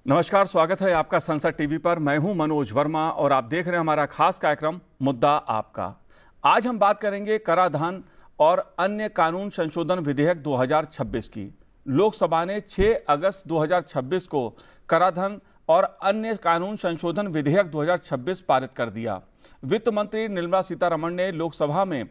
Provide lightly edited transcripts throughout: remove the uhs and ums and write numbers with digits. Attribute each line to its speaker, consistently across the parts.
Speaker 1: नमस्कार, स्वागत है आपका संसद टीवी पर। मैं हूं मनोज वर्मा और आप देख रहे हैं हमारा खास कार्यक्रम मुद्दा आपका। आज हम बात करेंगे कराधान और अन्य कानून संशोधन विधेयक 2026 की। लोकसभा ने 6 अगस्त 2026 को कराधान और अन्य कानून संशोधन विधेयक 2026 पारित कर दिया। वित्त मंत्री निर्मला सीतारमण ने लोकसभा में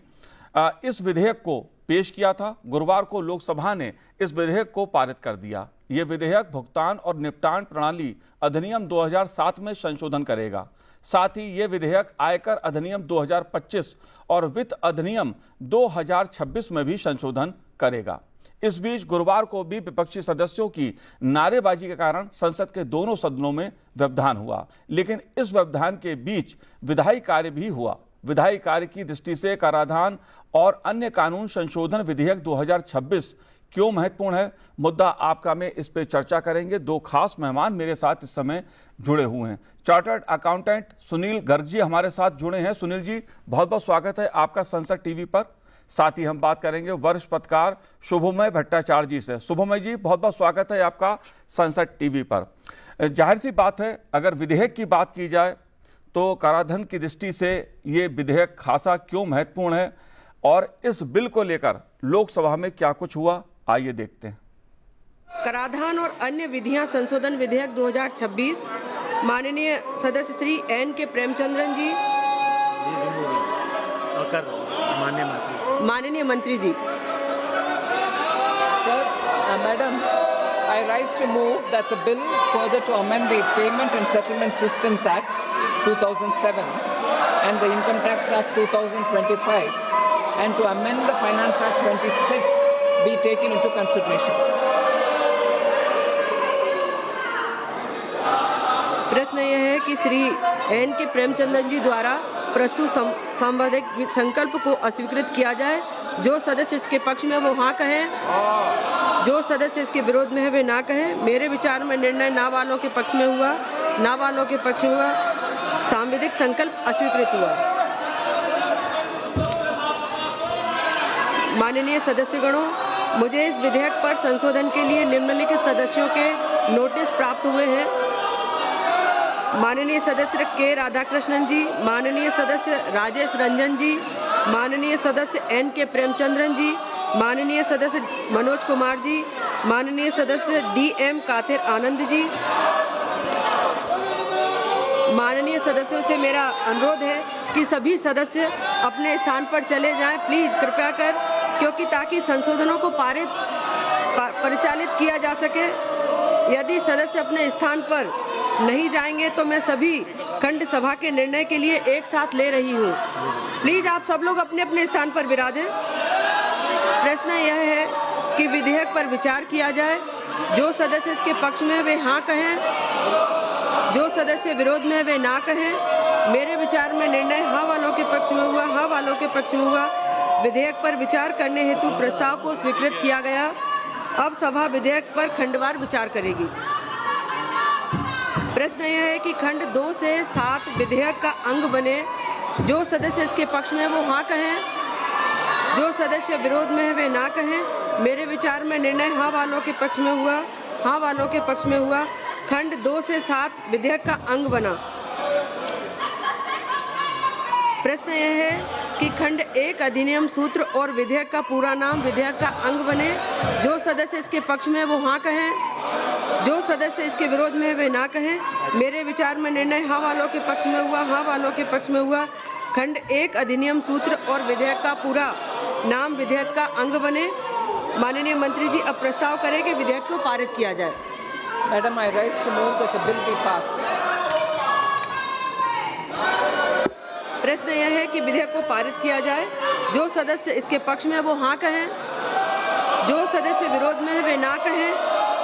Speaker 1: इस विधेयक को पेश किया था। गुरुवार को लोकसभा ने इस विधेयक को पारित कर दिया। ये विधेयक भुगतान और निपटान प्रणाली अधिनियम 2007 में संशोधन करेगा। साथ ही ये विधेयक आयकर अधिनियम 2025 और वित्त अधिनियम 2026 में भी संशोधन करेगा। इस बीच गुरुवार को भी विपक्षी सदस्यों की नारेबाजी के कारण संसद के दोनों सदनों में व्यवधान हुआ, लेकिन इस व्यवधान के बीच विधायी कार्य भी हुआ। विधायी कार्य की दृष्टि से कराधान और अन्य कानून संशोधन विधेयक 2026 क्यों महत्वपूर्ण है, मुद्दा आपका में इस पे चर्चा करेंगे। दो खास मेहमान मेरे साथ इस समय जुड़े हुए हैं। चार्टर्ड अकाउंटेंट सुनील गर्ग जी हमारे साथ जुड़े हैं। सुनील जी, बहुत बहुत स्वागत है आपका संसद टीवी पर। साथ ही हम बात करेंगे वरिष्ठ पत्रकार शुभमय भट्टाचार्य जी से। शुभमय जी, बहुत बहुत स्वागत है आपका संसद टीवी पर। जाहिर सी बात है, अगर विधेयक की बात की जाए तो कराधान की दृष्टि से ये विधेयक खासा क्यों महत्वपूर्ण है और इस बिल को लेकर लोकसभा में क्या कुछ हुआ, आइए देखते हैं।
Speaker 2: कराधान और अन्य विधियां संशोधन विधेयक 2026 माननीय सदस्य श्री एन के प्रेमचंद्रन जी, माननीय मंत्री जी।
Speaker 3: Sir, Madam, I rise to move that the bill further to amend the Payment and Settlement Systems Act 2007 and the Income Tax Act 2025 and to amend the Finance Act 26 be taken into consideration.
Speaker 2: प्रश्न यह है कि Shri N के प्रेमचंद्रन जी द्वारा प्रस्तुत संवैधानिक संकल्प को अस्वीकृत किया जाए। जो सदस्य इसके पक्ष में वो हाँ कहें, जो सदस्य इसके विरोध में है वे ना कहें। मेरे विचार में निर्णय ना वालों के पक्ष में हुआ, ना वालों के पक्ष में हुआ। संवैधानिक संकल्प अस्वीकृत हुआ। माननीय सदस्यगणों, मुझे इस विधेयक पर संशोधन के लिए निम्नलिखित सदस्यों के नोटिस प्राप्त हुए हैं। माननीय सदस्य के राधाकृष्णन जी, माननीय सदस्य राजेश रंजन जी, माननीय सदस्य एन के प्रेमचंद्रन जी, माननीय सदस्य मनोज कुमार जी, माननीय सदस्य डी एम काथिर आनंद जी। माननीय सदस्यों से मेरा अनुरोध है कि सभी सदस्य अपने स्थान पर चले जाएं, प्लीज कृपया कर, क्योंकि ताकि संशोधनों को परिचालित किया जा सके। यदि सदस्य अपने स्थान पर नहीं जाएंगे तो मैं सभी खंड सभा के निर्णय के लिए एक साथ ले रही हूँ। प्लीज आप सब लोग अपने अपने स्थान पर विराजें। प्रश्न यह है कि विधेयक पर विचार किया जाए। जो सदस्य इसके पक्ष में वे हाँ कहें, जो सदस्य विरोध में वे ना कहें। मेरे विचार में निर्णय हाँ वालों के पक्ष में हुआ, हाँ वालों के पक्ष में हुआ। विधेयक पर विचार करने हेतु प्रस्ताव को स्वीकृत किया गया। अब सभा विधेयक पर खंडवार विचार करेगी। प्रश्न यह है कि खंड 2 से 7 विधेयक का अंग बने। जो सदस्य इसके पक्ष में वो हाँ कहें, जो सदस्य विरोध में है वे ना कहें। मेरे विचार में निर्णय हाँ वालों के पक्ष में हुआ, हाँ वालों के पक्ष में हुआ। खंड 2 से 7 विधेयक का अंग बना। प्रश्न यह है कि खंड 1 अधिनियम सूत्र और विधेयक का पूरा नाम विधेयक का अंग बने। जो सदस्य इसके पक्ष में वो हाँ कहें, जो सदस्य इसके विरोध में वे ना कहें। मेरे विचार में निर्णय हाँ वालों के पक्ष में हुआ, हाँ वालों के पक्ष में हुआ। खंड 1 अधिनियम सूत्र और विधेयक का पूरा नाम विधेयक का अंग बने। माननीय मंत्री जी अब प्रस्ताव करें कि विधेयक को पारित किया जाए।
Speaker 3: Madam, I rise to move that the bill be passed.
Speaker 2: प्रश्न यह है कि विधेयक को पारित किया जाए। जो सदस्य इसके पक्ष में वो हाँ कहें, जो सदस्य विरोध में है वे ना कहें।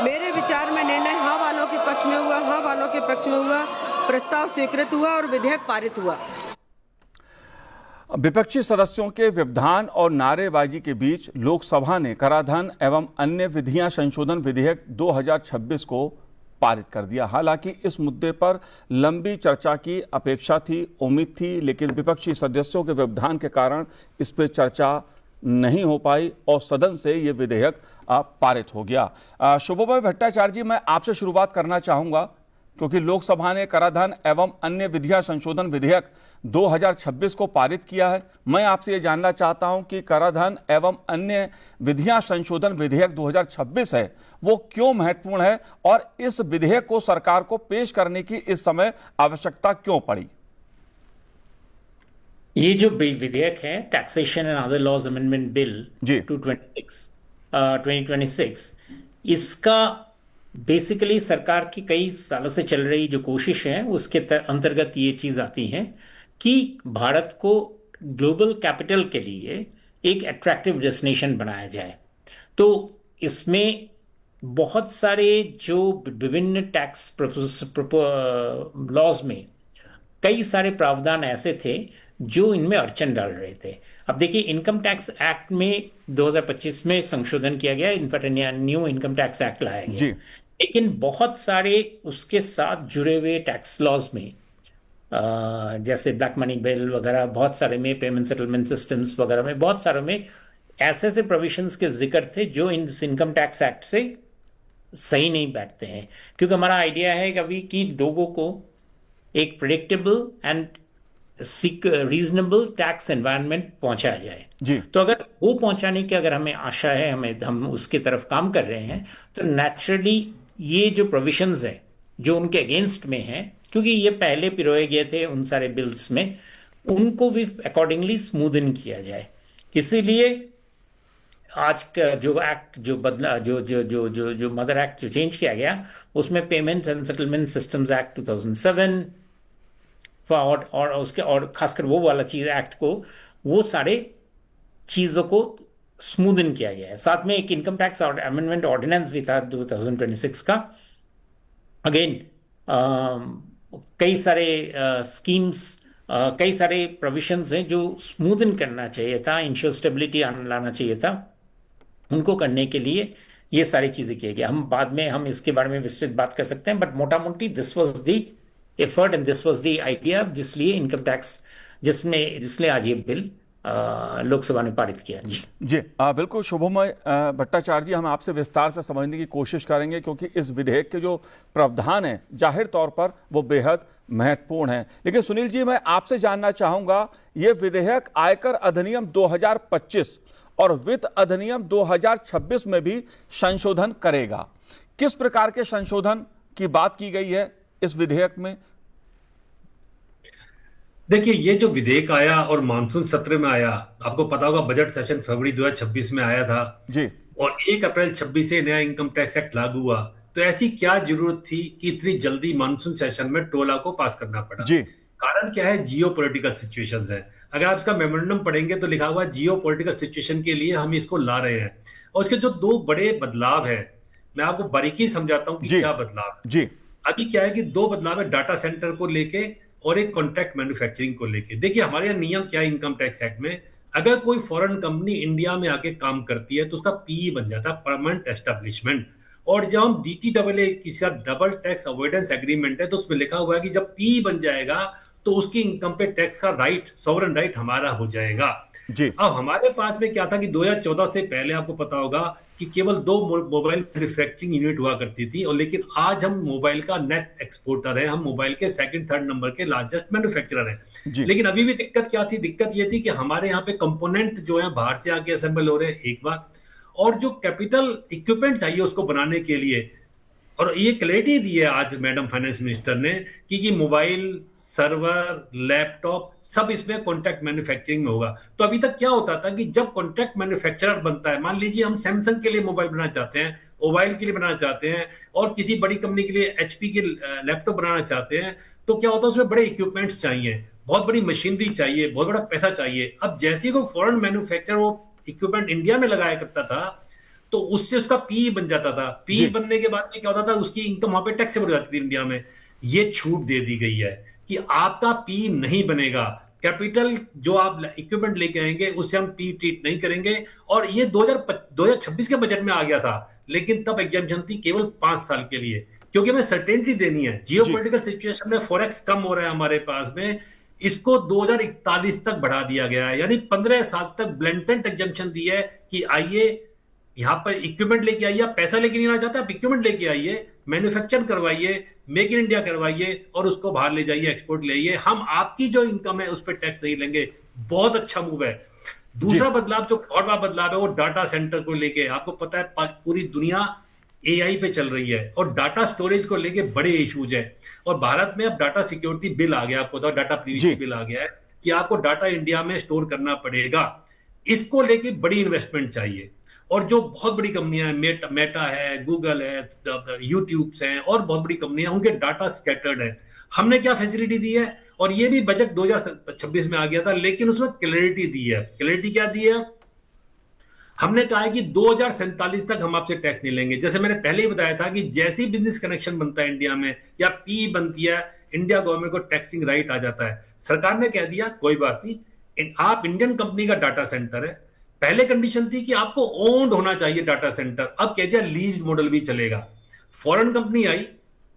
Speaker 2: मेरे विचार में निर्णय हाँ वालों के पक्ष में हुआ, हाँ वालों के पक्ष में हुआ। प्रस्ताव स्वीकृत हुआ और विधेयक पारित हुआ।
Speaker 1: विपक्षी सदस्यों के व्यवधान और नारेबाजी के बीच लोकसभा ने कराधान एवं अन्य विधियां संशोधन विधेयक 2026 को पारित कर दिया। हालांकि इस मुद्दे पर लंबी चर्चा की अपेक्षा थी, उम्मीद थी, लेकिन विपक्षी सदस्यों के व्यवधान के कारण इस पर चर्चा नहीं हो पाई और सदन से ये विधेयक पारित हो गया। शुभमय भट्टाचार्य जी, मैं आपसे शुरुआत करना चाहूंगा क्योंकि लोकसभा ने कराधान एवं अन्य विधियां संशोधन विधेयक 2026 को पारित किया है। मैं आपसे ये जानना चाहता हूं कि कराधान एवं अन्य विधियां संशोधन विधेयक 2026 है वो क्यों महत्वपूर्ण है और इस विधेयक को सरकार को पेश करने की इस समय आवश्यकता क्यों पड़ी?
Speaker 4: ये जो विधेयक है taxation and other laws amendment bill
Speaker 1: जी।
Speaker 4: 2026, इसका बेसिकली सरकार की कई सालों से चल रही जो कोशिश है उसके अंतर्गत ये चीज आती है कि भारत को ग्लोबल कैपिटल के लिए एक अट्रैक्टिव डेस्टिनेशन बनाया जाए। तो इसमें बहुत सारे जो विभिन्न टैक्स लॉज में कई सारे प्रावधान ऐसे थे जो इनमें अड़चन डाल रहे थे। अब देखिए, इनकम टैक्स एक्ट में 2025 में संशोधन किया गया, in fact new income tax act लाया गया, लेकिन बहुत सारे उसके साथ जुड़े हुए टैक्स लॉज में जैसे ब्लैक मनी बिल वगैरह, बहुत सारे में पेमेंट सेटलमेंट सिस्टम्स वगैरह में, बहुत सारे में ऐसे ऐसे प्रोविजंस के जिक्र थे जो इन इनकम टैक्स एक्ट से सही नहीं बैठते हैं। क्योंकि हमारा आइडिया है कभी कि लोगों को एक predictable and reasonable tax environment पहुंचाया जाए
Speaker 1: जी।
Speaker 4: तो अगर वो पहुंचाने की अगर हमें आशा है, हम उसकी तरफ काम कर रहे हैं, तो नेचुरली ये जो प्रोविजंस है जो उनके अगेंस्ट में है, क्योंकि ये पहले पिरोए गए थे उन सारे बिल्स में, उनको भी अकॉर्डिंगली स्मूदन किया जाए। इसीलिए आज का जो एक्ट जो बदला जो मदर एक्ट जो चेंज किया गया उसमें payments and settlement systems act 2007 और उसके और खासकर वो वाला चीज एक्ट को, वो सारे चीजों को स्मूदन किया गया है। साथ में एक इनकम टैक्स और अमेंडमेंट ऑर्डिनेंस भी था 2026 का। अगेन कई सारे स्कीम्स, कई सारे प्रोविजंस हैं जो स्मूदन करना चाहिए था, इंश्योर स्टेबिलिटी लाना चाहिए था, उनको करने के लिए ये सारी चीजें किए गए। हम बाद में हम इसके बारे में विस्तृत बात कर सकते हैं, बट मोटा मोटी this was the effort and this was the idea जिसलिए इनकम टैक्स जिसलिए आज ये बिल लोकसभा ने पारित किया। जी
Speaker 1: बिल्कुल शुभमय भट्टाचार्य जी, हम आपसे विस्तार से समझने की कोशिश करेंगे क्योंकि इस विधेयक के जो प्रावधान है जाहिर तौर पर वो बेहद महत्वपूर्ण है। लेकिन सुनील जी, मैं आपसे जानना चाहूंगा, ये विधेयक आयकर अधिनियम 2025 और वित्त अधिनियम 2026 में भी संशोधन करेगा। किस प्रकार के संशोधन की बात की गई है इस विधेयक में?
Speaker 5: देखिए, ये जो विधेयक आया और मानसून सत्र में आया, आपको पता होगा बजट सेशन फरवरी 2026 में आया था
Speaker 1: जी, और
Speaker 5: 1 अप्रैल 26 से नया इनकम टैक्स एक्ट लागू हुआ। तो ऐसी क्या जरूरत थी कि इतनी जल्दी मानसून सेशन में टोला को पास करना पड़ा?
Speaker 1: जी,
Speaker 5: कारण क्या है? जियो पॉलिटिकल सिचुएशंस है। अगर आप इसका मेमोरेंडम पढ़ेंगे तो लिखा हुआ जियो पॉलिटिकल सिचुएशन के लिए हम इसको ला रहे हैं। और उसके जो 2 बड़े बदलाव है, मैं आपको बारीकी समझाता हूं कि क्या बदलाव है।
Speaker 1: जी,
Speaker 5: अभी क्या है कि 2 बदलाव है, डाटा सेंटर को लेके और एक कॉन्ट्रैक्ट मैन्युफैक्चरिंग को लेके। देखिए, हमारे यहाँ नियम क्या है इनकम टैक्स एक्ट में, अगर कोई फॉरेन कंपनी इंडिया में आके काम करती है तो उसका पीई बन जाता है, परमानेंट एस्टेब्लिशमेंट। और जब हम डीटीएए के साथ डबल टैक्स अवॉइडेंस एग्रीमेंट है तो उसमें लिखा हुआ है कि जब पीई बन जाएगा तो उसकी इनकम पे टैक्स का राइट, सॉवरेन राइट हमारा हो जाएगा
Speaker 1: जी।
Speaker 5: अब हमारे पास में क्या था कि 2014 से पहले आपको पता होगा कि केवल 2 मोबाइल मैन्युफैक्चरिंग यूनिट हुआ करती थी, और लेकिन आज हम मोबाइल का नेट एक्सपोर्टर है, हम मोबाइल के 2nd 3rd नंबर के लार्जेस्ट मैन्युफैक्चरर हैं। लेकिन अभी भी दिक्कत क्या थी? दिक्कत ये थी कि हमारे यहाँ पे कंपोनेंट जो है बाहर से आके असेंबल हो रहे हैं, एक बार, और जो कैपिटल इक्विपमेंट चाहिए उसको बनाने के लिए, और ये क्लैरिटी दी है आज मैडम फाइनेंस मिनिस्टर ने कि मोबाइल, सर्वर, लैपटॉप सब इसमें कॉन्ट्रैक्ट मैन्युफैक्चरिंग में होगा। तो अभी तक क्या होता था कि जब कॉन्ट्रैक्ट मैन्युफैक्चरर बनता है, मान लीजिए हम सैमसंग के लिए मोबाइल बनाना चाहते हैं, मोबाइल के लिए बनाना चाहते हैं, और किसी बड़ी कंपनी के लिए एचपी के लैपटॉप बनाना चाहते हैं, तो क्या होता है उसमें बड़े इक्विपमेंट्स चाहिए, बहुत बड़ी मशीनरी चाहिए, बहुत बड़ा पैसा चाहिए। अब जैसे को फॉरेन मैन्युफैक्चरर वो इक्विपमेंट इंडिया में लगाया करता था तो उससे उसका पी बन जाता था। पी बनने के बाद क्या होता था, उसकी इनकम वहां पे टैक्सेबल हो जाती थी इंडिया में। ये छूट दे दी गई है कि आपका पी नहीं बनेगा, कैपिटल जो आप इक्विपमेंट लेके आएंगे उससे हम पी ट्रीट नहीं करेंगे। और ये 2026 के बजट में आ गया था, लेकिन तब एग्जाम्पशन थी केवल 5 साल के लिए, क्योंकि हमें सर्टेनिटी देनी है। जियो पॉलिटिकल सिचुएशन में फॉरेक्स कम हो रहा है हमारे पास में, इसको 2041 तक बढ़ा दिया गया है, यानी 15 साल तक ब्लेंटेंट एग्जाम्पशन दी है कि आइए यहाँ पर इक्विपमेंट लेके आइए, आप पैसा लेके नहीं आना चाहते, आप इक्विपमेंट लेके आइए, मैन्युफैक्चर करवाइए, मेक इन इंडिया करवाइए और उसको बाहर ले जाइए, एक्सपोर्ट ले आइए, हम आपकी जो इनकम है उस पर टैक्स नहीं लेंगे। बहुत अच्छा मूव है। दूसरा बदलाव जो बहुत बड़ा बदलाव है वो डाटा सेंटर को लेके। आपको पता है पूरी दुनिया एआई पे चल रही है और डाटा स्टोरेज को लेके बड़े इश्यूज है, और भारत में अब डाटा सिक्योरिटी बिल आ गया, आपको पता, डाटा प्रिवेसी बिल आ गया है कि आपको डाटा इंडिया में स्टोर करना पड़ेगा। इसको लेके बड़ी इन्वेस्टमेंट चाहिए, और जो बहुत बड़ी कंपनियां हैं, मेटा है, गूगल है, यूट्यूब हैं और बहुत बड़ी कंपनियां, उनके डाटा स्कैटर्ड है। हमने क्या फैसिलिटी दी है, और ये भी बजट 2026 में आ गया था, लेकिन उसमें क्लैरिटी दी है। क्लैरिटी क्या दी है? हमने कहा है कि 2047 तक हम आपसे टैक्स नहीं लेंगे। जैसे मैंने पहले ही बताया था कि जैसी बिजनेस कनेक्शन बनता है इंडिया में या पी बनती है, इंडिया गवर्नमेंट को टैक्सिंग राइट आ जाता है। सरकार ने कह दिया कोई बात नहीं, आप इंडियन कंपनी का डाटा सेंटर है। पहले कंडीशन थी कि आपको ओन्ड होना चाहिए डाटा सेंटर, अब कह दिया लीज मॉडल भी चलेगा। फॉरेन कंपनी आई,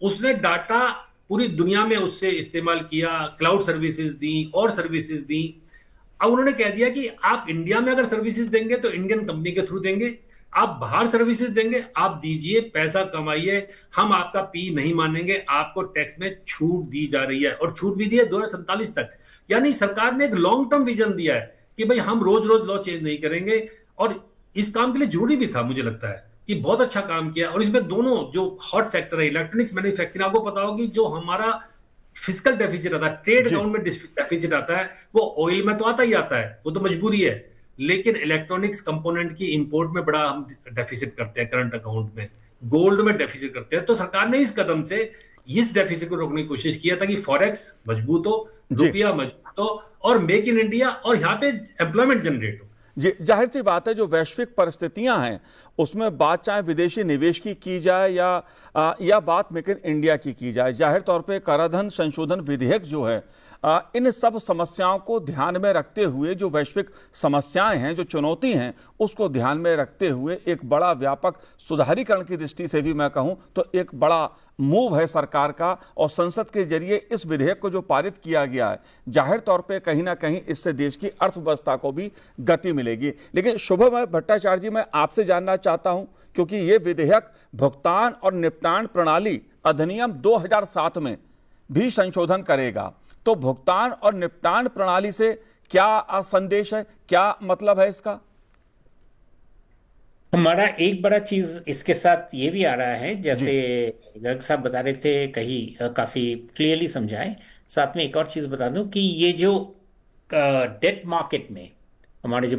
Speaker 5: उसने डाटा पूरी दुनिया में उससे इस्तेमाल किया, क्लाउड सर्विसेज दी और सर्विसेज दी। अब उन्होंने कह दिया कि आप इंडिया में अगर सर्विसेज देंगे तो इंडियन कंपनी के थ्रू देंगे, आप बाहर सर्विसेज देंगे, आप दीजिए, पैसा कमाइए, हम आपका पी नहीं मानेंगे। आपको टैक्स में छूट दी जा रही है, और छूट भी दी है 2047 तक। यानी सरकार ने एक लॉन्ग टर्म विजन दिया है कि भाई हम रोज रोज लॉ चेंज नहीं करेंगे, और इस काम के लिए जरूरी भी था। मुझे लगता है कि बहुत अच्छा काम किया। और इसमें दोनों जो हॉट सेक्टर है, इलेक्ट्रॉनिक्स मैन्युफैक्चरिंग, आपको पता होगी जो हमारा फिजिकल डेफिसिट आता है, ट्रेड अकाउंट में डेफिसिट आता है, वो ऑयल में तो आता ही आता है, वो तो मजबूरी है। लेकिन इलेक्ट्रॉनिक्स कंपोनेंट की इंपोर्ट में बड़ा हम डेफिसिट करते हैं, करंट अकाउंट में, गोल्ड में डेफिसिट करते हैं। तो सरकार ने इस कदम से इस डेफिसिट को रोकने की कोशिश किया था कि फॉरेक्स मजबूत हो, रुपया मजबूत हो, और मेक इन इंडिया, और यहाँ पे एम्प्लॉयमेंट जनरेट हो।
Speaker 1: जी, जाहिर सी बात है, जो वैश्विक परिस्थितियां हैं उसमें बात चाहे विदेशी निवेश की जाए या बात मेक इन इंडिया की जाए, जाहिर तौर पे कराधान संशोधन विधेयक जो है इन सब समस्याओं को ध्यान में रखते हुए, जो वैश्विक समस्याएं हैं, जो चुनौती हैं, उसको ध्यान में रखते हुए एक बड़ा व्यापक सुधारीकरण की दृष्टि से भी मैं कहूं तो एक बड़ा मूव है सरकार का। और संसद के जरिए इस विधेयक को जो पारित किया गया है, जाहिर तौर पे कहीं ना कहीं इससे देश की अर्थव्यवस्था को भी गति मिलेगी। लेकिन शुभम भट्टाचार्य जी, मैं आपसे जानना चाहता हूं, क्योंकि ये विधेयक भुगतान और निपटान प्रणाली अधिनियम 2007 में भी संशोधन करेगा, तो भुगतान और निपटान प्रणाली से क्या संदेश है, क्या मतलब है इसका?
Speaker 4: हमारा एक बड़ा चीज इसके साथ ये भी आ रहा है, जैसे गर्ग साहब बता रहे थे, कहीं काफी क्लियरली समझाएं। साथ में एक और चीज बता दूं कि ये जो डेट मार्केट में हमारे जो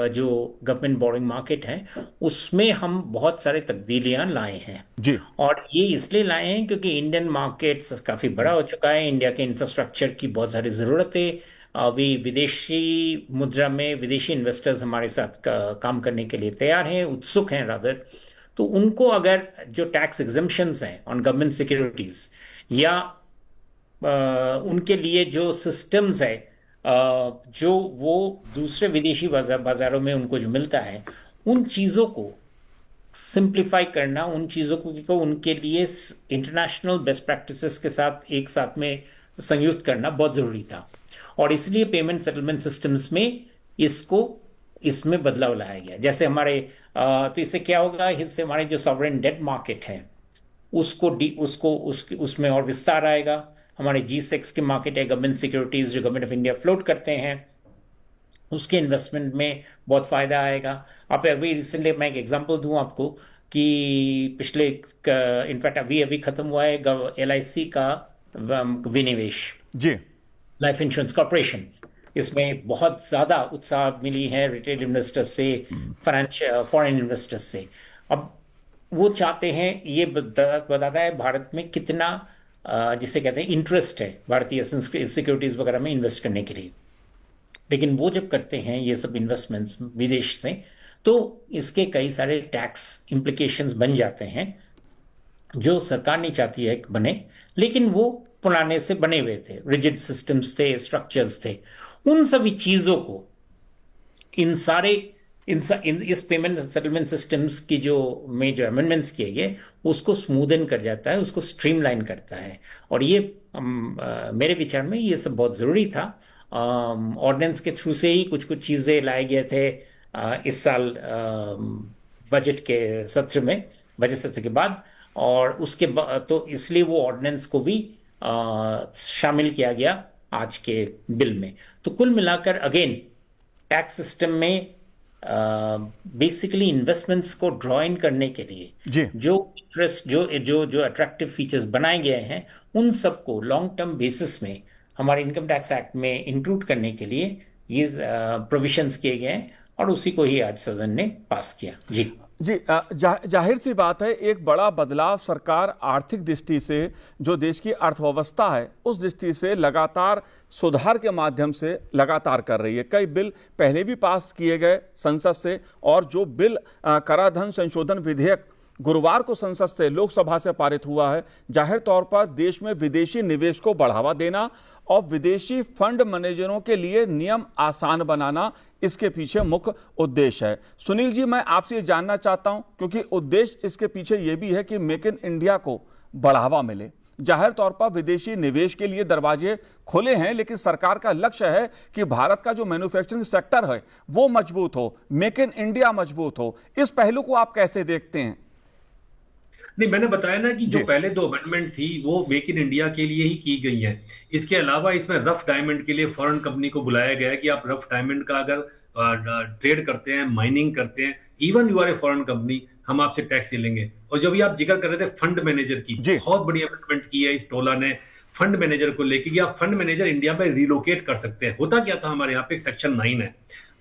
Speaker 4: जो गवर्नमेंट बोरिंग मार्केट है, उसमें हम बहुत सारे तब्दीलियां लाए हैं
Speaker 1: जी।
Speaker 4: और ये इसलिए लाए हैं क्योंकि इंडियन मार्केट काफी बड़ा हो चुका है, इंडिया के इंफ्रास्ट्रक्चर की बहुत सारी जरूरत है। अभी विदेशी मुद्रा में विदेशी इन्वेस्टर्स हमारे साथ काम करने के लिए तैयार हैं, उत्सुक हैं रादर। तो उनको अगर जो टैक्स एग्जम्पशंस हैं ऑन गवर्नमेंट सिक्योरिटीज, या उनके लिए जो सिस्टम्स है जो वो दूसरे विदेशी बाजारों में उनको जो मिलता है, उन चीज़ों को सिंप्लीफाई करना, उन चीज़ों को उनके लिए इंटरनेशनल बेस्ट प्रैक्टिसेस के साथ एक साथ में संयुक्त करना बहुत ज़रूरी था। और इसलिए पेमेंट सेटलमेंट सिस्टम्स में इसमें बदलाव लाया गया। जैसे हमारे तो इससे क्या होगा, इससे हमारे जो सॉवरेन डेट मार्केट है उसमें और विस्तार आएगा। हमारे G6 के मार्केट है, गवर्नमेंट सिक्योरिटीज जो गवर्नमेंट ऑफ इंडिया फ्लोट करते हैं, उसके इन्वेस्टमेंट में बहुत फायदा आएगा। अब अभी रिसेंटली मैं एक एग्जांपल दूं आपको कि पिछले इनफैक्ट अभी खत्म हुआ है LIC का विनिवेश
Speaker 1: जी,
Speaker 4: लाइफ इंश्योरेंस कॉर्पोरेशन। इसमें बहुत ज्यादा उत्साह मिली है रिटेल इन्वेस्टर्स से, फॉरेन इन्वेस्टर्स से। अब वो चाहते हैं, ये बताता है भारत में कितना जिसे कहते हैं इंटरेस्ट है भारतीय सिक्योरिटीज वगैरह में इन्वेस्ट करने के लिए। लेकिन वो जब करते हैं ये सब इन्वेस्टमेंट्स विदेश से, तो इसके कई सारे टैक्स इम्प्लीकेशंस बन जाते हैं जो सरकार नहीं चाहती है बने, लेकिन वो पुराने से बने हुए थे, रिजिड सिस्टम्स थे, स्ट्रक्चर्स थे। उन सभी चीजों को इस पेमेंट सेटलमेंट सिस्टम्स की जो अमेंडमेंट्स किए गए, उसको स्मूदन कर जाता है, उसको स्ट्रीमलाइन करता है। और ये मेरे विचार में ये सब बहुत ज़रूरी था। ऑर्डिनेंस के थ्रू से ही कुछ चीज़ें लाए गए थे इस साल बजट सत्र के बाद। और तो इसलिए वो ऑर्डिनेंस को भी शामिल किया गया आज के बिल में। तो कुल मिलाकर अगेन टैक्स सिस्टम में बेसिकली इन्वेस्टमेंट्स को ड्रॉ इन करने के लिए
Speaker 1: जी
Speaker 4: जो इंटरेस्ट जो अट्रैक्टिव फीचर्स बनाए गए हैं उन सबको लॉन्ग टर्म बेसिस में हमारे इनकम टैक्स एक्ट में इंक्लूड करने के लिए ये प्रोविजंस किए गए हैं और उसी को ही आज सदन ने पास किया। जी
Speaker 1: जी जाहिर सी बात है, एक बड़ा बदलाव सरकार आर्थिक दृष्टि से जो देश की अर्थव्यवस्था है उस दृष्टि से लगातार सुधार के माध्यम से लगातार कर रही है। कई बिल पहले भी पास किए गए संसद से, और जो बिल कराधान संशोधन विधेयक गुरुवार को संसद से लोकसभा से पारित हुआ है, जाहिर तौर पर देश में विदेशी निवेश को बढ़ावा देना और विदेशी फंड मैनेजरों के लिए नियम आसान बनाना इसके पीछे मुख्य उद्देश्य है। सुनील जी, मैं आपसे ये जानना चाहता हूं, क्योंकि उद्देश्य इसके पीछे ये भी है कि मेक इन इंडिया को बढ़ावा मिले। जाहिर तौर पर विदेशी निवेश के लिए दरवाजे खुले हैं, लेकिन सरकार का लक्ष्य है कि भारत का जो मैन्युफैक्चरिंग सेक्टर है वो मजबूत हो, मेक इन इंडिया मजबूत हो। इस पहलू को आप कैसे देखते हैं?
Speaker 5: नहीं, मैंने बताया ना कि जो पहले 2 अमेंडमेंट थी वो मेक इन इंडिया के लिए ही की गई है। इसके अलावा इसमें रफ डायमंड के लिए फॉरेन कंपनी को बुलाया गया है कि आप रफ डायमंड का अगर ट्रेड करते हैं, माइनिंग करते हैं, even you are a foreign company, हम आपसे टैक्स ले लेंगे। और जो भी आप जिक्र कर रहे थे फंड मैनेजर की, बहुत बड़ी अमेंडमेंट की है इस टोला ने फंड मैनेजर को लेके कि आप फंड मैनेजर इंडिया में रिलोकेट कर सकते हैं। होता क्या था, हमारे यहाँ पे एक सेक्शन 9 है,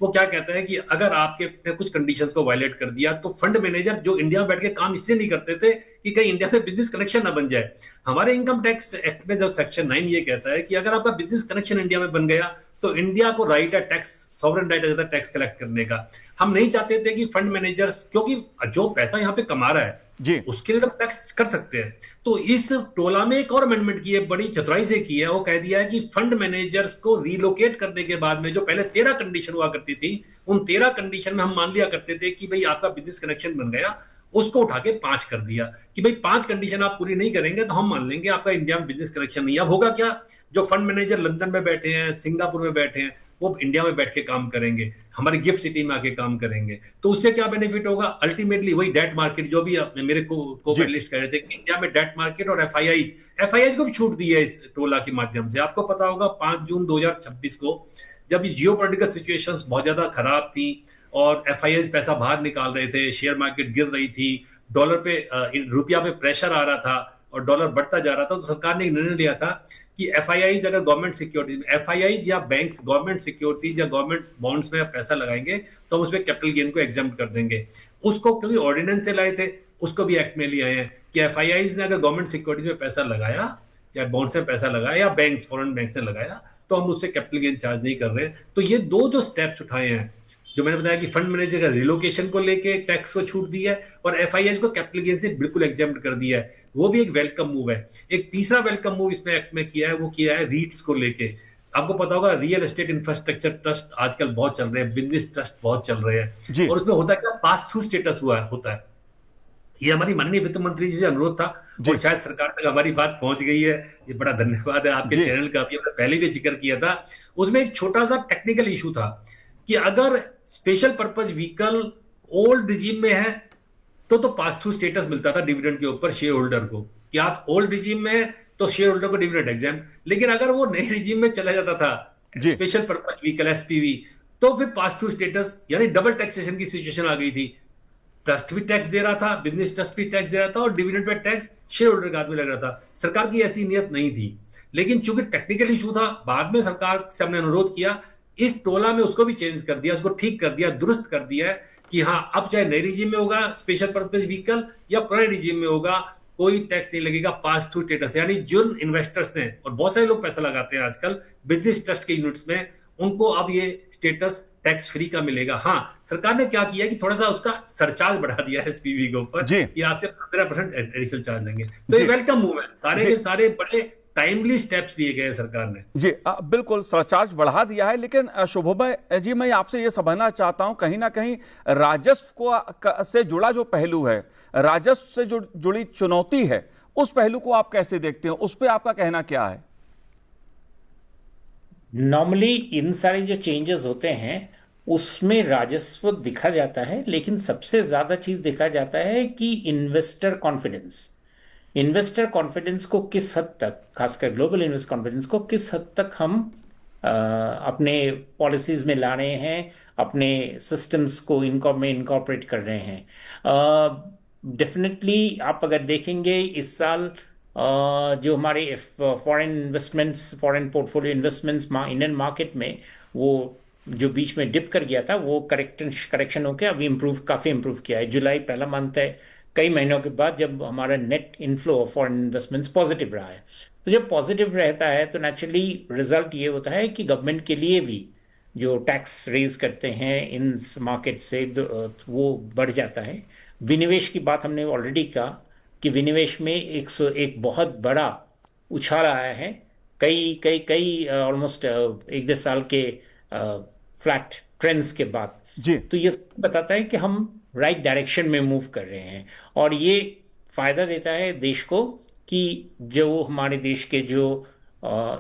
Speaker 5: वो क्या कहता है कि अगर आपके कुछ कंडीशंस को वायलेट कर दिया तो फंड मैनेजर जो इंडिया में बैठ के काम इसलिए नहीं करते थे कि कहीं इंडिया में बिजनेस कनेक्शन ना बन जाए। हमारे इनकम टैक्स एक्ट में जो सेक्शन 9 ये कहता है कि अगर आपका बिजनेस कनेक्शन इंडिया में बन गया तो इंडिया को राइट है टैक्स, सॉवरेन राइट है टैक्स कलेक्ट करने का। हम नहीं चाहते थे कि फंड मैनेजर्स, क्योंकि जो पैसा यहाँ पे कमा रहा है जी उसके लिए तो टैक्स कर सकते हैं। तो इस टोला में एक और अमेंडमेंट की है, बड़ी चतुराई से की है। वो कह दिया है कि फंड मैनेजर्स को रिलोकेट करने के बाद में जो पहले 13 कंडीशन हुआ करती थी, उन 13 कंडीशन में हम मान लिया करते थे कि भाई आपका बिजनेस कनेक्शन बन गया, उसको उठा के 5 कर दिया कि भाई 5 कंडीशन आप पूरी नहीं करेंगे तो हम मान लेंगे आपका इंडिया में बिजनेस कनेक्शन नहीं। अब होगा क्या, जो फंड मैनेजर लंदन में बैठे हैं, सिंगापुर में बैठे हैं, वो इंडिया में बैठ के काम करेंगे, हमारी गिफ्ट सिटी में आके काम करेंगे। तो उससे क्या बेनिफिट होगा, अल्टीमेटली वही डेट मार्केट, जो भी मेरे को पैनलिस्ट कह रहे थे कि इंडिया में डेट मार्केट और एफआईआईज को भी छूट दी है इस टोला के माध्यम से। आपको पता होगा 5 जून 2026 को जब ये जियोपॉलिटिकल सिचुएशंस बहुत ज्यादा खराब थी और एफआईआईज पैसा बाहर निकाल रहे थे, शेयर मार्केट गिर रही थी, डॉलर पे रुपया पे प्रेशर आ रहा था और डॉलर बढ़ता जा रहा था, तो सरकार ने एक निर्णय लिया था कि एफआईआईज अगर गवर्नमेंट सिक्योरिटीज में, एफआईआईज या बैंक्स गवर्नमेंट सिक्योरिटीज या गवर्नमेंट बॉन्ड्स में पैसा लगाएंगे तो हम उसमें कैपिटल गेन को एग्जाम्प्ट कर देंगे। उसको क्योंकि ऑर्डिनेंस से लाए थे, उसको भी एक्ट में ले आए हैं कि एफआईआईज ने अगर गवर्नमेंट सिक्योरिटीज में पैसा लगाया या बॉन्ड्स में पैसा लगाया या बैंक्स फॉरेन बैंक से लगाया तो हम उससे कैपिटल गेन चार्ज नहीं कर रहे हैं। तो ये दो जो स्टेप्स उठाए हैं, जो मैंने बताया कि फंड मैनेजर का रिलोकेशन को लेके टैक्स को छूट दी है और एफआईआईज को कैपिटल गेन से बिल्कुल एग्जाम्प्ट कर दिया है, वो भी एक वेलकम मूव है। एक तीसरा वेलकम मूव इसमें एक्ट में किया है, वो किया है रीट्स को लेके। आपको पता होगा रियल एस्टेट इंफ्रास्ट्रक्चर ट्रस्ट आजकल बहुत चल रहे हैं, बिजनेस ट्रस्ट बहुत चल रहे हैं, और उसमें होता क्या, पास थ्रू स्टेटस होता है। ये हमारी माननीय वित्त मंत्री जी से अनुरोध था और शायद सरकार तक हमारी बात पहुंच गई है, ये बड़ा धन्यवाद है आपके चैनल का, भी पहले भी जिक्र किया था। उसमें एक छोटा सा टेक्निकल इशू था कि अगर special purpose vehicle old regime में है तो पास थ्रू स्टेटस मिलता था डिविडेंड के ऊपर शेयर होल्डर को, कि आप ओल्ड रिजीम में है तो शेयर होल्डर को डिविडेंड एग्जाम। लेकिन अगर वो नए रिजीम में चला जाता था स्पेशल पर्पज व्हीकल एसपीवी, तो फिर पास थ्रू स्टेटस यानी डबल टैक्सेशन की सिचुएशन आ गई थी। ट्रस्ट भी टैक्स दे रहा था, बिजनेस ट्रस्ट भी टैक्स दे रहा था और dividend pay tax share holder के हाथ में लग रहा था। सरकार की ऐसी नियत नहीं थी, लेकिन चूंकि टेक्निकल इशू था, बाद में सरकार से हमने अनुरोध किया, इस टोला में उसको भी चेंज कर दिया, उसको ठीक कर दिया, दुरुस्त कर दिया है कि हाँ, अब चाहे नए रिजीम में होगा स्पेशल पर्पज व्हीकल या पुराने रिजीम में होगा, कोई टैक्स नहीं लगेगा, पास थ्रू स्टेटस। यानी जिन इन्वेस्टर्स ने, और बहुत सारे लोग पैसा लगाते हैं आजकल बिजनेस ट्रस्ट के यूनिट्स में, उनको अब ये स्टेटस टैक्स फ्री का मिलेगा। हाँ, सरकार ने क्या किया कि थोड़ा सा उसका सरचार्ज बढ़ा दिया है एसपीवी के ऊपर कि आपसे 15% एडिशनल चार्ज लेंगे। तो ये वेलकम मूव है, सारे के सारे बड़े टाइमली स्टेप्स लिए गए सरकार ने। जी
Speaker 1: बिल्कुल, सरचार्ज बढ़ा दिया है। लेकिन शुभमय जी, मैं आपसे ये समझना चाहता हूं, कहीं ना कहीं राजस्व को से जुड़ा जो पहलू है, राजस्व से जो जुड़ी चुनौती है, उस पहलू को आप कैसे देखते हैं, उस पर आपका कहना क्या है?
Speaker 4: नॉर्मली इन सारे जो चेंजेस होते हैं उसमें राजस्व दिखा जाता है, लेकिन सबसे ज्यादा चीज देखा जाता है कि इन्वेस्टर कॉन्फिडेंस, इन्वेस्टर कॉन्फिडेंस को किस हद तक, खासकर ग्लोबल इन्वेस्टर कॉन्फिडेंस को किस हद तक हम अपने पॉलिसीज में ला रहे हैं, अपने सिस्टम्स को में इनकॉर्पोरेट कर रहे हैं। डेफिनेटली आप अगर देखेंगे इस साल जो हमारे foreign investments, foreign portfolio investments Indian market में, वो जो बीच में डिप कर गया था वो करेक्शन होकर अभी काफ़ी इम्प्रूव किया है। जुलाई पहला मंथ है कई महीनों के बाद जब हमारा net inflow of foreign investments positive रहा है। तो जब पॉजिटिव रहता है तो नेचुरली रिजल्ट ये होता है कि गवर्नमेंट के लिए भी जो टैक्स रेज करते हैं इन मार्केट से वो बढ़ जाता है। विनिवेश की बात हमने ऑलरेडी कहा कि विनिवेश में एक बहुत बड़ा उछाल आया है, कई कई कई ऑलमोस्ट 1-1.5 साल के फ्लैट ट्रेंड्स के बाद।
Speaker 1: जी।
Speaker 4: तो ये बताता है कि हम राइट डायरेक्शन में मूव कर रहे हैं और ये फायदा देता है देश को कि जो हमारे देश के जो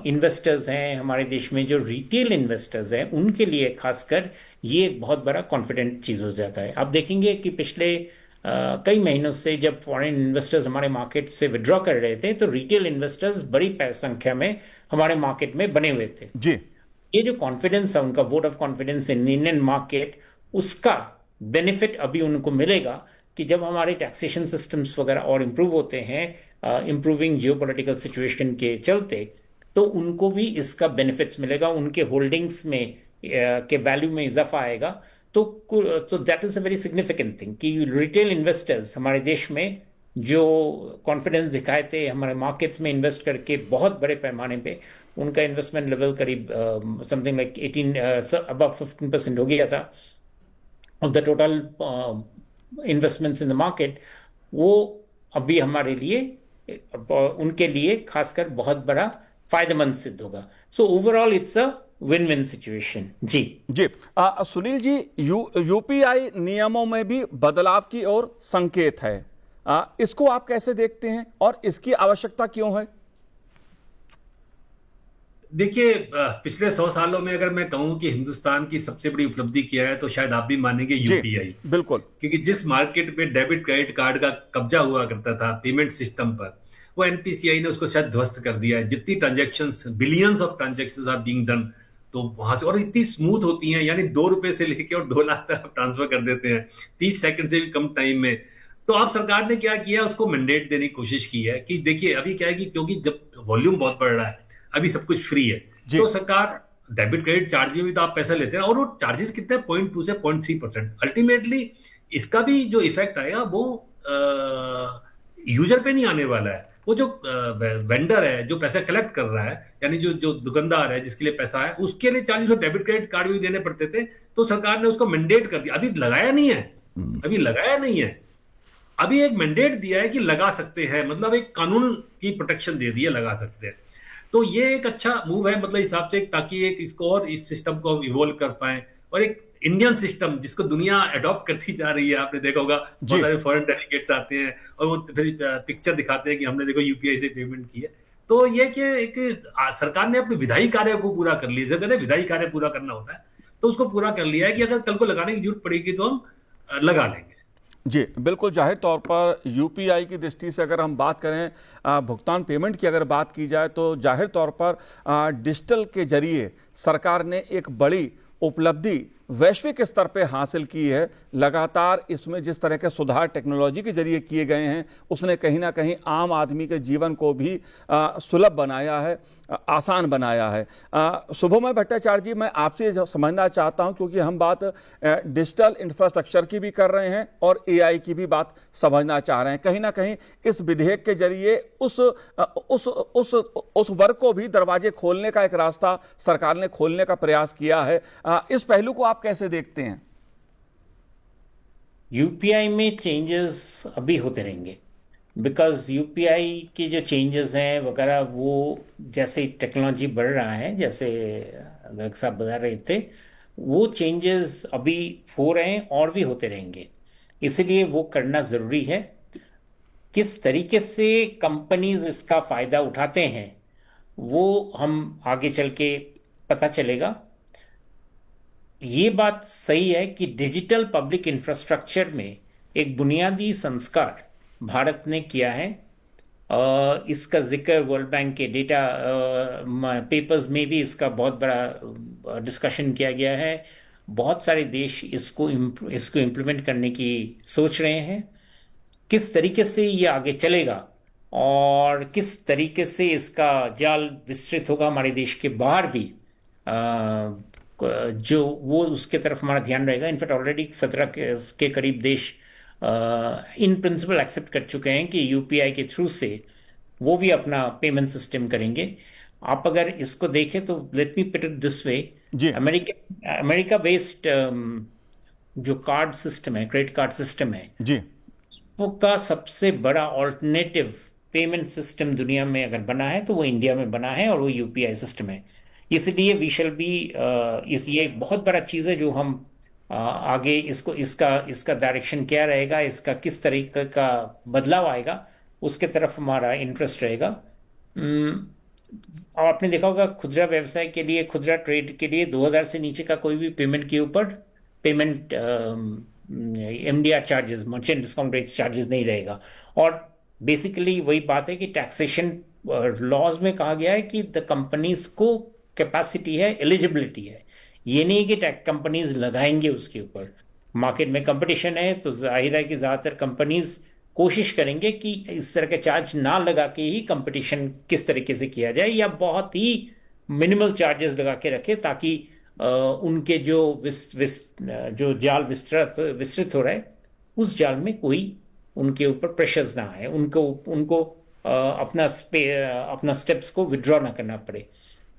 Speaker 4: इन्वेस्टर्स हैं, हमारे देश में जो रिटेल इन्वेस्टर्स हैं, उनके लिए खासकर ये एक बहुत बड़ा कॉन्फिडेंट चीज़ हो जाता है। आप देखेंगे कि पिछले कई महीनों से जब फॉरेन इन्वेस्टर्स हमारे मार्केट से विड्रॉ कर रहे थे तो रिटेल इन्वेस्टर्स बड़ी संख्या में हमारे मार्केट में बने हुए थे।
Speaker 1: जी।
Speaker 4: ये जो कॉन्फिडेंस है उनका, vote of confidence in Indian market, उसका बेनिफिट अभी उनको मिलेगा कि जब हमारे टैक्सेशन सिस्टम्स वगैरह और इम्प्रूव होते हैं, इम्प्रूविंग जियोपॉलिटिकल सिचुएशन के चलते, तो उनको भी इसका बेनिफिट्स मिलेगा, उनके होल्डिंग्स में के वैल्यू में इजाफा आएगा। तो that is a very significant thing कि रिटेल इन्वेस्टर्स हमारे देश में जो कॉन्फिडेंस दिखाए थे हमारे मार्केट्स में इन्वेस्ट करके बहुत बड़े पैमाने पे, उनका इन्वेस्टमेंट लेवल करीब समथिंग लाइक 18 15% हो गया था of the total investments in the market. वो अभी हमारे लिए, उनके लिए खासकर बहुत बड़ा फायदेमंद सिद्ध होगा। So overall it's a win win situation. जी
Speaker 1: जी। सुनील जी, यूपीआई नियमों में भी बदलाव की ओर संकेत है, इसको आप कैसे देखते हैं और इसकी आवश्यकता क्यों है?
Speaker 5: देखिए, पिछले 100 सालों में अगर मैं कहूं कि हिंदुस्तान की सबसे बड़ी उपलब्धि क्या है तो शायद आप भी मानेंगे यूपीआई।
Speaker 1: बिल्कुल।
Speaker 5: क्योंकि जिस मार्केट में डेबिट क्रेडिट कार्ड का कब्जा हुआ करता था पेमेंट सिस्टम पर, वो एनपीसीआई ने उसको शायद ध्वस्त कर दिया है। जितनी transactions, billions of transactions are being done, तो वहां से, और इतनी स्मूथ होती हैं, यानी 2 रुपए से लेके और 2 लाख तक ट्रांसफर कर देते हैं 30 सेकंड से भी कम टाइम में। तो अब सरकार ने क्या किया, उसको मैंडेट देने की कोशिश की है कि देखिए अभी क्या है कि क्योंकि जब वॉल्यूम बहुत बढ़ रहा है, अभी सब कुछ फ्री है, तो सरकार डेबिट क्रेडिट चार्ज में भी तो आप पैसा लेते हैं, और वो चार्जेस कितने 0.2 से 0.3%। अल्टीमेटली इसका भी जो इफेक्ट आएगा वो यूजर पे नहीं आने वाला है। वो जो वेंडर है जो पैसा कलेक्ट कर रहा है, यानी जो दुकानदार है जिसके लिए पैसा है, उसके लिए चार्जेस और डेबिट क्रेडिट कार्ड भी देने पड़ते थे, तो सरकार ने उसको मैंडेट कर दिया। अभी लगाया नहीं है, अभी एक मैंडेट दिया है कि लगा सकते हैं, मतलब एक कानून की प्रोटेक्शन दे दी है, लगा सकते हैं। तो ये एक अच्छा मूव है, मतलब हिसाब से, ताकि एक इसको और इस सिस्टम को इवोल्व कर पाए, और एक इंडियन सिस्टम जिसको दुनिया अडॉप्ट करती जा रही है। आपने देखा होगा बहुत सारे फॉरेन डेलीगेट्स आते हैं और वो फिर पिक्चर दिखाते हैं कि हमने देखो यूपीआई से पेमेंट की है। तो ये कि एक सरकार ने अपने विधायी कार्य को पूरा कर लिया। जब कहते हैं विधायी कार्य पूरा करना होता है तो उसको पूरा कर लिया है कि अगर कल को लगाने की जरूरत पड़ेगी तो हम लगा लेंगे।
Speaker 1: जी बिल्कुल। जाहिर तौर पर यूपीआई की दृष्टि से अगर हम बात करें, भुगतान पेमेंट की अगर बात की जाए, तो जाहिर तौर पर डिजिटल के जरिए सरकार ने एक बड़ी उपलब्धि वैश्विक स्तर पे हासिल की है। लगातार इसमें जिस तरह के सुधार टेक्नोलॉजी के जरिए किए गए हैं, उसने कहीं ना कहीं आम आदमी के जीवन को भी सुलभ बनाया है, आसान बनाया है। शुभमय भट्टाचार्य जी, मैं आपसे समझना चाहता हूं, क्योंकि हम बात डिजिटल इंफ्रास्ट्रक्चर की भी कर रहे हैं और एआई की भी बात समझना चाह रहे हैं। कहीं ना कहीं इस विधेयक के जरिए उस वर्ग को भी दरवाजे खोलने का एक रास्ता सरकार ने खोलने का प्रयास किया है। इस पहलू को आप कैसे देखते हैं?
Speaker 4: यूपीआई में चेंजेस अभी होते रहेंगे, बिकॉज यूपीआई के जो चेंजेस हैं वगैरह, वो जैसे टेक्नोलॉजी बढ़ रहा है, जैसे गर्ग साहब बता रहे थे, वो चेंजेस अभी हो रहे हैं और भी होते रहेंगे। इसलिए वो करना ज़रूरी है। किस तरीके से कंपनीज इसका फ़ायदा उठाते हैं वो हम आगे चल के पता चलेगा। ये बात सही है कि डिजिटल पब्लिक इंफ्रास्ट्रक्चर में एक बुनियादी संस्कार भारत ने किया है इसका जिक्र वर्ल्ड बैंक के डेटा पेपर्स में भी इसका बहुत बड़ा डिस्कशन किया गया है। बहुत सारे देश इसको इम्प्लीमेंट करने की सोच रहे हैं। किस तरीके से ये आगे चलेगा और किस तरीके से इसका जाल विस्तृत होगा हमारे देश के बाहर भी, जो वो उसके तरफ हमारा ध्यान रहेगा। इनफैक्ट ऑलरेडी 17 के करीब देश इन प्रिंसिपल एक्सेप्ट कर चुके हैं कि यूपीआई के थ्रू से वो भी अपना पेमेंट सिस्टम करेंगे। आप अगर इसको देखें तो let me put it this way,
Speaker 1: जी।
Speaker 4: अमेरिका बेस्ड जो कार्ड सिस्टम है, क्रेडिट कार्ड सिस्टम है,
Speaker 1: जी,
Speaker 4: वो का सबसे बड़ा ऑल्टरनेटिव पेमेंट सिस्टम दुनिया में अगर बना है तो वो इंडिया में बना है और वो यूपीआई सिस्टम है। इसलिए वी शैल बी ये एक बहुत बड़ा चीज़ है जो हम आगे इसका डायरेक्शन क्या रहेगा, इसका किस तरीके का बदलाव आएगा, उसके तरफ हमारा इंटरेस्ट रहेगा। और आपने देखा होगा खुदरा व्यवसाय के लिए, खुदरा ट्रेड के लिए 2000 से नीचे का कोई भी पेमेंट के ऊपर payment MDR charges, merchant discount rates charges नहीं रहेगा। और बेसिकली वही बात है कि टैक्सेशन लॉज में कहा गया है कि द कंपनीज को कैपेसिटी है, एलिजिबिलिटी है। ये नहीं कि टैक्स कंपनीज लगाएंगे उसके ऊपर। मार्केट में कंपटीशन है तो जाहिर है कि ज़्यादातर कंपनीज कोशिश करेंगे कि इस तरह के चार्ज ना लगा के ही कंपटीशन किस तरीके से किया जाए, या बहुत ही मिनिमल चार्जेस लगा के रखे ताकि उनके जो जाल विस्तृत हो रहा है उस जाल में कोई उनके ऊपर प्रेशर्स ना आए, उनको अपना स्टेप्स को विड्रॉ ना करना पड़े।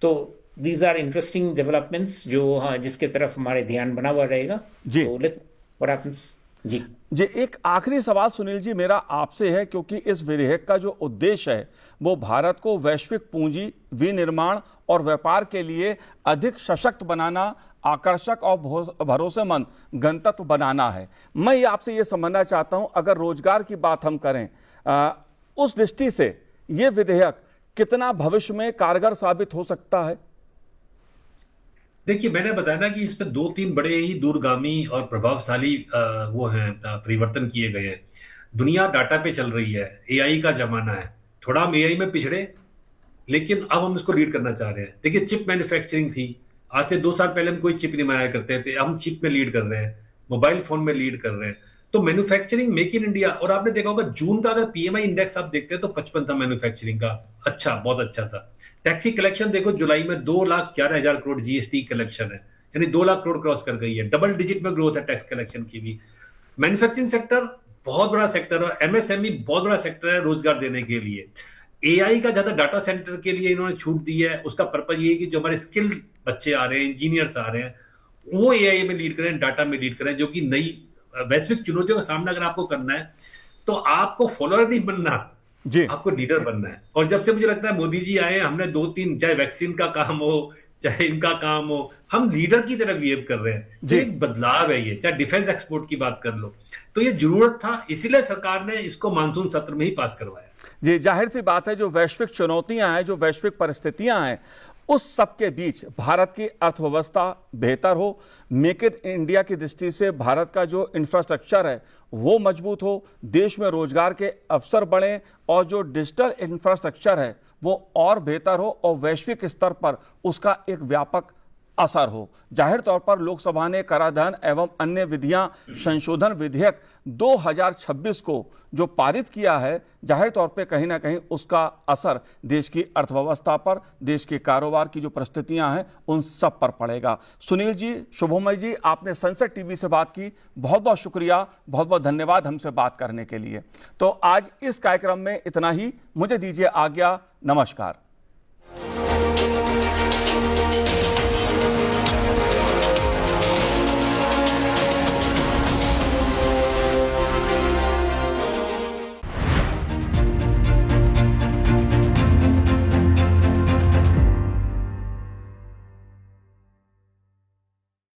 Speaker 4: तो दीज आर इंटरेस्टिंग डेवलपमेंट्स जो जिसके तरफ हमारे ध्यान बना हुआ रहेगा।
Speaker 1: जी।
Speaker 4: तो लेट्स व्हाट हैपेंस। जी
Speaker 1: जी, एक आखिरी सवाल सुनील जी मेरा आपसे है, क्योंकि इस विधेयक का जो उद्देश्य है वो भारत को वैश्विक पूंजी विनिर्माण और व्यापार के लिए अधिक सशक्त बनाना, आकर्षक और भरोसेमंद गंतव्य बनाना है। मैं ये आपसे ये समझना चाहता हूं, अगर रोजगार की बात हम करें उस दृष्टि से ये विधेयक कितना भविष्य में कारगर साबित हो सकता है?
Speaker 5: देखिए, मैंने बताया ना कि इसमें 2-3 बड़े ही दूरगामी और प्रभावशाली वो हैं परिवर्तन किए गए हैं। दुनिया डाटा पे चल रही है, एआई का जमाना है। थोड़ा हम एआई में पिछड़े, लेकिन अब हम इसको लीड करना चाह रहे हैं। देखिए, चिप मैन्युफैक्चरिंग थी, आज से 2 साल पहले हम कोई चिप नहीं बनाया करते थे, हम चिप में लीड कर रहे हैं, मोबाइल फोन में लीड कर रहे हैं। तो मैन्युफैक्चरिंग, मेक इन इंडिया। और आपने देखा होगा जून का अगर पीएमआई इंडेक्स आप देखते हैं तो 55 था मैन्युफैक्चरिंग का। अच्छा, बहुत अच्छा था। टैक्सी कलेक्शन देखो, जुलाई में 2,11,000 करोड़ जीएसटी कलेक्शन है, यानी 2 लाख करोड़ क्रॉस कर गई है। डबल डिजिट में ग्रोथ है टैक्स कलेक्शन की भी। मैन्युफैक्चरिंग सेक्टर बहुत बड़ा सेक्टर है, एमएसएमई बहुत बड़ा सेक्टर है रोजगार देने के लिए। एआई का ज्यादा डाटा सेंटर के लिए इन्होंने छूट दी है। उसका पर्पज ये है कि जो हमारे स्किल्ड बच्चे आ रहे हैं, इंजीनियर्स आ रहे हैं, वो एआई में लीड करें, डाटा में लीड करें, जो कि नई वैश्विक चुनौतियों का सामना अगर आपको करना है तो आपको फॉलोअर नहीं बनना
Speaker 1: जी,
Speaker 5: आपको लीडर बनना है। और जब से मुझे लगता है मोदी जी आए, हमने 2-3, चाहे वैक्सीन का काम हो चाहे इनका काम हो, हम लीडर की तरह बिहेव कर रहे हैं। तो एक बदलाव है ये। चाहे डिफेंस एक्सपोर्ट की बात कर लो, तो ये जरूरत था, इसीलिए सरकार ने इसको मानसून सत्र में ही पास करवाया।
Speaker 1: जी, जाहिर सी बात है, जो वैश्विक चुनौतियां हैं, जो वैश्विक परिस्थितियां हैं, उस सब के बीच भारत की अर्थव्यवस्था बेहतर हो, मेक इन इंडिया की दृष्टि से भारत का जो इंफ्रास्ट्रक्चर है वो मजबूत हो, देश में रोजगार के अवसर बढ़ें और जो डिजिटल इंफ्रास्ट्रक्चर है वो और बेहतर हो और वैश्विक स्तर पर उसका एक व्यापक असर हो। जाहिर तौर पर लोकसभा ने कराधान एवं अन्य विधियां संशोधन विधेयक 2026 को जो पारित किया है, जाहिर तौर पे कहीं ना कहीं उसका असर देश की अर्थव्यवस्था पर, देश के कारोबार की जो परिस्थितियां हैं उन सब पर पड़ेगा। सुनील जी, शुभमय जी, आपने संसद टीवी से बात की, बहुत बहुत शुक्रिया, बहुत बहुत धन्यवाद हमसे बात करने के लिए। तो आज इस कार्यक्रम में इतना ही, मुझे दीजिए आज्ञा, नमस्कार।